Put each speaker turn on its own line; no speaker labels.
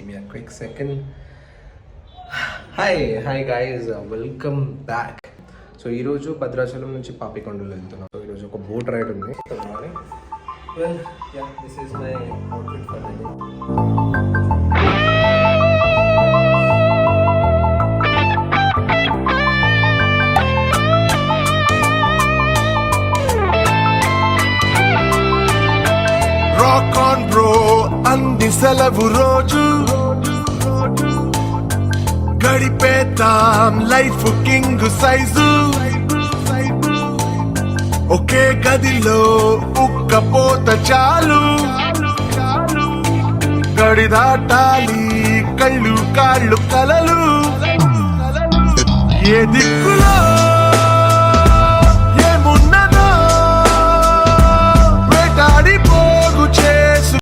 Give me a quick second. Hi guys, welcome back. So ఈరోజు భద్రాచలం నుంచి పాపికొండలు వెళ్తున్నాం. So ఈరోజు ఒక బోట్ రైడ్ ఉంది. Well, yeah, this is my outfit for the day.
Rock on bro అంది సెలవు రోజు గడిపేతాం లైఫ్ కింగ్ సైజు ఒకే గదిలో ఉక్కపోత చాలు గడి దాటాలి కళ్ళు కాళ్ళు కలలు ఏ దిక్కులో